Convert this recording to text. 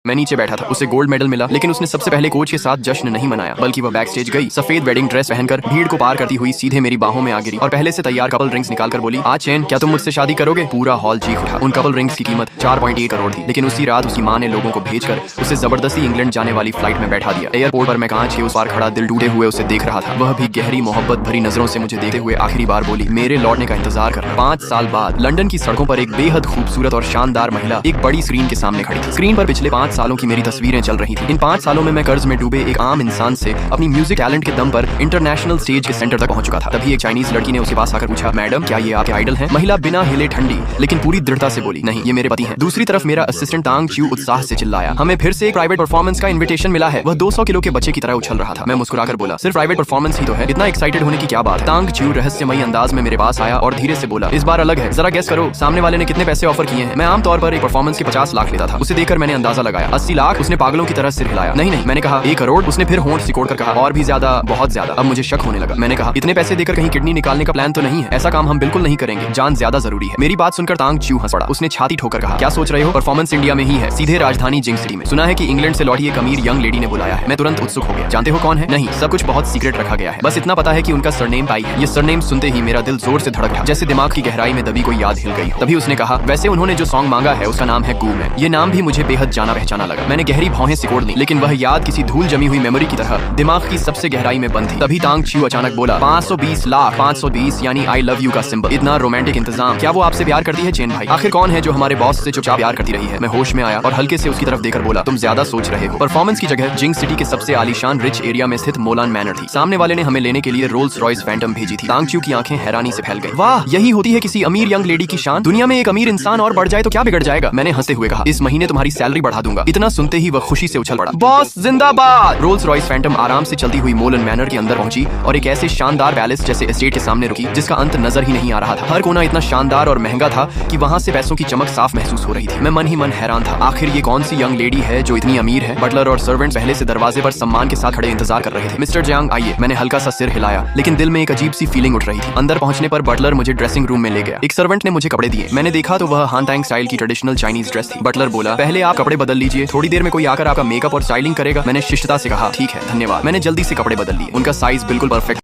मैं नीचे बैठा था, उसे गोल्ड मेडल मिला, लेकिन उसने सबसे पहले कोच के साथ जश्न नहीं मनाया, बल्कि वह बैक स्टेज गई, सफेद वेडिंग ड्रेस पहनकर भीड़ को पार करती हुई सीधे मेरी बाहों में आ गिरी और पहले से तैयार कपल रिंग्स निकालकर बोली, आज चैन, क्या तुम मुझसे शादी करोगे? पूरा हॉल चीख उठा। उन कपल रिंग्स की कीमत 4.1 करोड़ थी, लेकिन उसी रात उसकी माँ ने लोगों को भेजकर उसे जबरदस्ती इंग्लैंड जाने वाली फ्लाइट में बैठा दिया। एयरपोर्ट पर मैं कांच के उस पार खड़ा दिल टूटे हुए उसे देख रहा था। वह भी गहरी मोहब्बत भरी नजरों से मुझे देखते हुए आखिरी बार बोली, मेरे लौटने का इंतजार कर। 5 साल बाद लंदन की सड़कों पर एक बेहद खूबसूरत और शानदार महिला एक बड़ी स्क्रीन के सामने खड़ी थी। स्क्रीन पर पिछले 5 सालों की मेरी तस्वीरें चल रही थी। इन 5 सालों में मैं कर्ज में डूबे एक आम इंसान से अपनी म्यूजिक टैलेंट के दम पर इंटरनेशनल स्टेज के सेंटर तक पहुंच चुका था। तभी एक चाइनीज लड़की ने उसके पास आकर पूछा, मैडम, क्या ये आपके आइडल हैं? महिला बिना हिले ठंडी लेकिन पूरी दृढ़ता से बोली, नहीं, ये मेरे पति हैं। दूसरी तरफ मेरा असिस्टेंट तांग च्यू उत्साह से चिल्लाया, हमें फिर से एक प्राइवेट परफॉर्मेंस का इन्विटेशन मिला है। वह 200 किलो के बच्चे की तरह उछल रहा था। मैं मुस्कुराकर बोला, सिर्फ प्राइवेट परफॉर्मेंस ही तो है, इतना एक्साइटेड होने की क्या बात? तांग च्यू रहस्यमयी अंदाज में मेरे पास आया और धीरे से बोला, इस बार अलग है, जरा गेस करो सामने वाले ने कितने पैसे ऑफर किए हैं? मैं आमतौर पर एक परफॉर्मेंस के 50 लाख लेता था। उसे देखकर मैंने अंदाजा लगाया। 80 लाख? उसने पागलों की तरह सिर हिलाया। नहीं नहीं, मैंने कहा 1 करोड़। उसने फिर होंठ सिकोड़कर कहा, और भी ज्यादा, बहुत ज्यादा। अब मुझे शक होने लगा। मैंने कहा, इतने पैसे देकर कहीं किडनी निकालने का प्लान तो नहीं है? ऐसा काम हम बिल्कुल नहीं करेंगे, जान ज्यादा जरूरी है। मेरी बात सुनकर तांग च्यू हंस पड़ा। उसने छाती ठोकर कहा, क्या सोच रहे हो? परफॉर्मेंस इंडिया में ही है, सीधे राजधानी जिंग सिटी में। सुना है कि इंग्लैंड से लौटी एक अमीर यंग लेडी ने बुलाया है। मैं तुरंत उत्सुक हो गया। जानते हो कौन है? नहीं, सब कुछ बहुत सीक्रेट रखा गया है, बस इतना पता है कि उनका सरनेम पाई है। ये सरनेम सुनते ही मेरा दिल जोर से धड़क रहा, जैसे दिमाग की गहराई में दबी कोई याद हिल गई हो। तभी उसने कहा, वैसे उन्होंने जो सॉन्ग मांगा है उसका नाम है गूमैन। ये नाम भी मुझे बेहद जाना पहचाना लगा। मैंने गहरी भौहें सिकोड़ ली, लेकिन वह याद किसी धूल जमी हुई मेमोरी की तरह दिमाग की सबसे गहराई में बंद थी। तभी तांग च्यू अचानक बोला, 520 लाख। 520 यानी आई लव यू का सिंबल। इतना रोमांटिक इंतजाम। क्या वो आपसे प्यार करती है चेन भाई? आखिर कौन है जो हमारे बॉस से चुपचाप प्यार करती रही है? मैं होश में आया और हल्के से उसकी तरफ देखकर बोला, तुम ज्यादा सोच रहे हो। परफॉर्मेंस की जगह जिंग सिटी के सबसे आलीशान रिच एरिया में स्थित मोलान मैनर थी। सामने वाले ने हमें लेने के लिए रोल्स रॉयस फैंटम भेजी थी। तांग च्यू की आंखें हैरानी से फैल गई। वाह, यही होती है किसी अमीर यंग लेडी की शान। दुनिया में एक अमीर इंसान और बढ़ जाए तो क्या बिगड़ जाएगा? मैंने हंसते हुए कहा, इस महीने तुम्हारी सैलरी बढ़ा दूंगा। इतना सुनते ही वह खुशी से उछल पड़ा, बॉस जिंदाबाद। रोल्स रॉयस फैंटम आराम से चलती हुई मोलन मैनर के अंदर पहुंची और एक ऐसे शानदार पैलेस जैसे एस्टेट के सामने रुकी जिसका अंत नजर ही नहीं आ रहा था। हर कोना इतना शानदार और महंगा था कि वहां से पैसों की चमक साफ महसूस हो रही थी। मैं मन ही मन हैरान था, आखिर ये कौन सी यंग लेडी है जो इतनी अमीर है? बटलर और सर्वेंट्स पहले से दरवाजे पर सम्मान के साथ खड़े इंतजार कर रहे थे। मिस्टर जियांग, आइए। मैंने हल्का सा सिर हिलाया, लेकिन दिल में एक अजीब सी फीलिंग उठ रही थी। अंदर पहुंचने पर बटलर मुझे ड्रेसिंग रूम में ले गया। एक सर्वेंट ने मुझे कपड़े दिए। मैंने देखा तो वह हानतांग स्टाइल की ट्रेडिशनल चाइनीज ड्रेस थी। बटलर बोला, पहले आप कपड़े बदल लीजिए, थोड़ी देर में कोई आकर आपका मेकअप और स्टाइलिंग करेगा। मैंने शिष्टता से कहा, ठीक है, धन्यवाद। मैंने जल्दी से कपड़े बदल लिए। उनका साइज बिल्कुल परफेक्ट